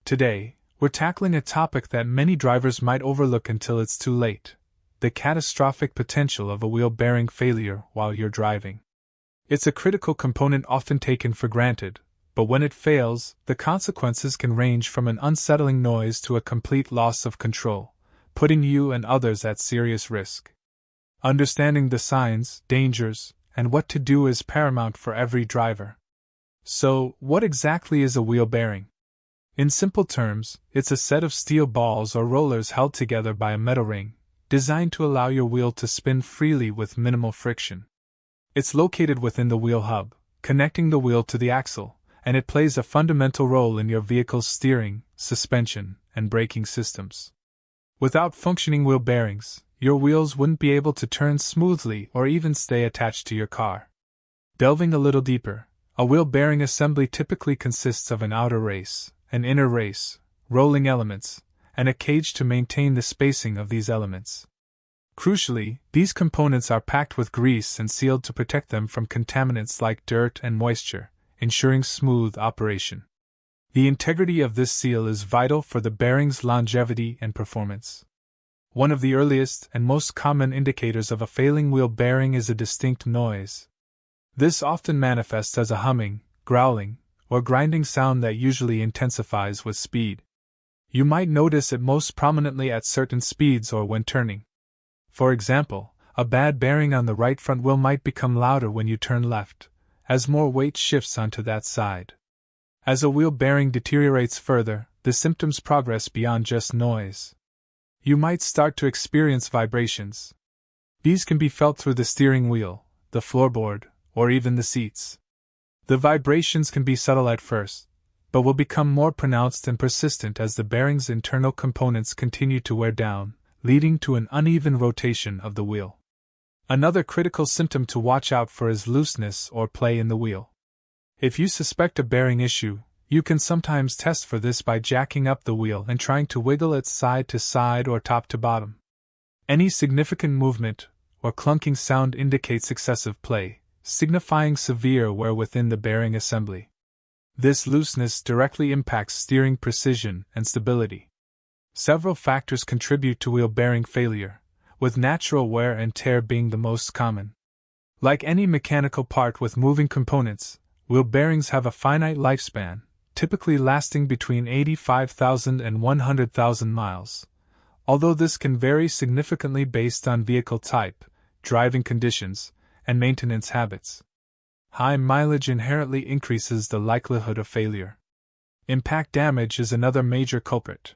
Today, we're tackling a topic that many drivers might overlook until it's too late: the catastrophic potential of a wheel bearing failure while you're driving. It's a critical component often taken for granted, but when it fails, the consequences can range from an unsettling noise to a complete loss of control, putting you and others at serious risk. Understanding the signs, dangers, and what to do is paramount for every driver. So, what exactly is a wheel bearing? In simple terms, it's a set of steel balls or rollers held together by a metal ring, designed to allow your wheel to spin freely with minimal friction. It's located within the wheel hub, connecting the wheel to the axle, and it plays a fundamental role in your vehicle's steering, suspension, and braking systems. Without functioning wheel bearings, your wheels wouldn't be able to turn smoothly or even stay attached to your car. Delving a little deeper, a wheel bearing assembly typically consists of an outer race, an inner race, rolling elements, and a cage to maintain the spacing of these elements. Crucially, these components are packed with grease and sealed to protect them from contaminants like dirt and moisture, ensuring smooth operation. The integrity of this seal is vital for the bearing's longevity and performance. One of the earliest and most common indicators of a failing wheel bearing is a distinct noise. This often manifests as a humming, growling, or grinding sound that usually intensifies with speed. You might notice it most prominently at certain speeds or when turning. For example, a bad bearing on the right front wheel might become louder when you turn left, as more weight shifts onto that side. As a wheel bearing deteriorates further, the symptoms progress beyond just noise. You might start to experience vibrations. These can be felt through the steering wheel, the floorboard, or even the seats. The vibrations can be subtle at first, but will become more pronounced and persistent as the bearing's internal components continue to wear down, leading to an uneven rotation of the wheel. Another critical symptom to watch out for is looseness or play in the wheel. If you suspect a bearing issue, you can sometimes test for this by jacking up the wheel and trying to wiggle it side to side or top to bottom. Any significant movement or clunking sound indicates excessive play, signifying severe wear within the bearing assembly. This looseness directly impacts steering precision and stability. Several factors contribute to wheel bearing failure, with natural wear and tear being the most common. Like any mechanical part with moving components, wheel bearings have a finite lifespan, typically lasting between 85,000 and 100,000 miles, although this can vary significantly based on vehicle type, driving conditions, and maintenance habits. High mileage inherently increases the likelihood of failure. Impact damage is another major culprit.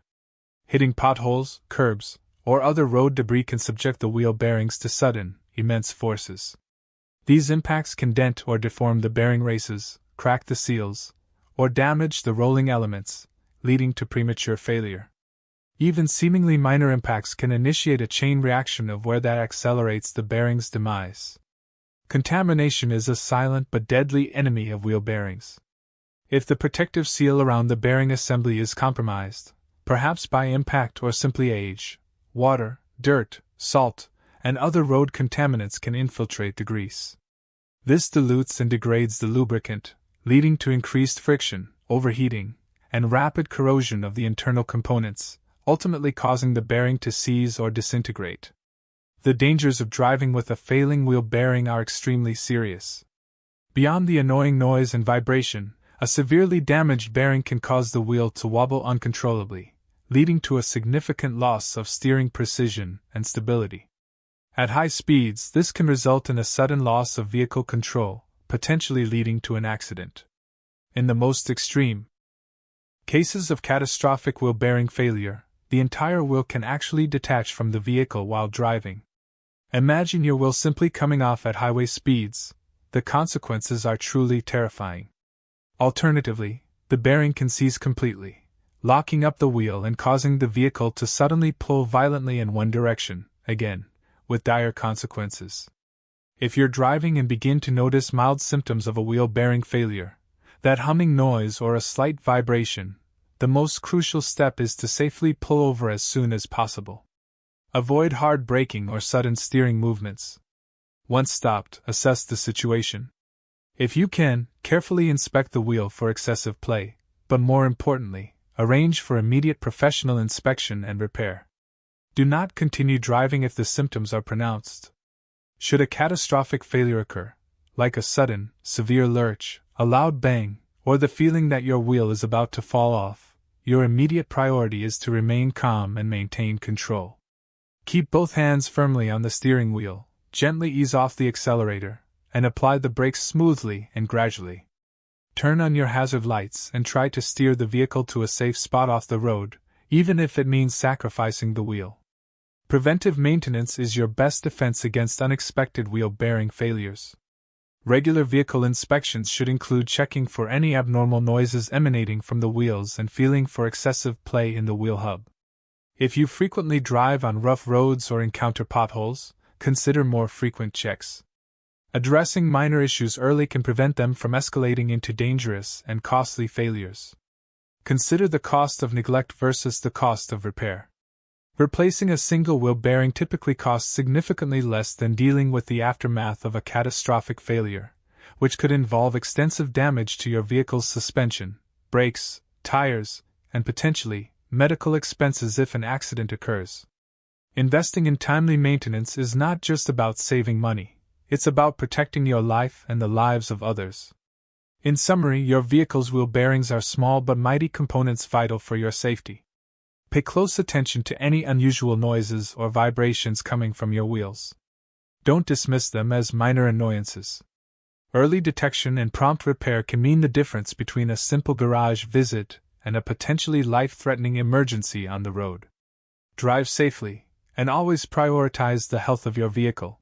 Hitting potholes, curbs, or other road debris can subject the wheel bearings to sudden, immense forces. These impacts can dent or deform the bearing races, crack the seals, or damage the rolling elements, leading to premature failure. Even seemingly minor impacts can initiate a chain reaction of wear that accelerates the bearing's demise. Contamination is a silent but deadly enemy of wheel bearings. If the protective seal around the bearing assembly is compromised, perhaps by impact or simply age, water, dirt, salt, and other road contaminants can infiltrate the grease. This dilutes and degrades the lubricant, leading to increased friction, overheating, and rapid corrosion of the internal components, ultimately causing the bearing to seize or disintegrate. The dangers of driving with a failing wheel bearing are extremely serious. Beyond the annoying noise and vibration, a severely damaged bearing can cause the wheel to wobble uncontrollably, leading to a significant loss of steering precision and stability. At high speeds, this can result in a sudden loss of vehicle control, potentially leading to an accident. In the most extreme cases of catastrophic wheel bearing failure, the entire wheel can actually detach from the vehicle while driving. Imagine your wheel simply coming off at highway speeds. The consequences are truly terrifying. Alternatively, the bearing can seize completely, locking up the wheel and causing the vehicle to suddenly pull violently in one direction, again, with dire consequences. If you're driving and begin to notice mild symptoms of a wheel bearing failure, that humming noise or a slight vibration, the most crucial step is to safely pull over as soon as possible. Avoid hard braking or sudden steering movements. Once stopped, assess the situation. If you can, carefully inspect the wheel for excessive play, but more importantly, arrange for immediate professional inspection and repair. Do not continue driving if the symptoms are pronounced. Should a catastrophic failure occur, like a sudden, severe lurch, a loud bang, or the feeling that your wheel is about to fall off, your immediate priority is to remain calm and maintain control. Keep both hands firmly on the steering wheel, gently ease off the accelerator, and apply the brakes smoothly and gradually. Turn on your hazard lights and try to steer the vehicle to a safe spot off the road, even if it means sacrificing the wheel. Preventive maintenance is your best defense against unexpected wheel bearing failures. Regular vehicle inspections should include checking for any abnormal noises emanating from the wheels and feeling for excessive play in the wheel hub. If you frequently drive on rough roads or encounter potholes, consider more frequent checks. Addressing minor issues early can prevent them from escalating into dangerous and costly failures. Consider the cost of neglect versus the cost of repair. Replacing a single wheel bearing typically costs significantly less than dealing with the aftermath of a catastrophic failure, which could involve extensive damage to your vehicle's suspension, brakes, tires, and potentially medical expenses if an accident occurs. Investing in timely maintenance is not just about saving money, it's about protecting your life and the lives of others. In summary, your vehicle's wheel bearings are small but mighty components vital for your safety. Pay close attention to any unusual noises or vibrations coming from your wheels. Don't dismiss them as minor annoyances. Early detection and prompt repair can mean the difference between a simple garage visit and a potentially life-threatening emergency on the road. Drive safely, and always prioritize the health of your vehicle.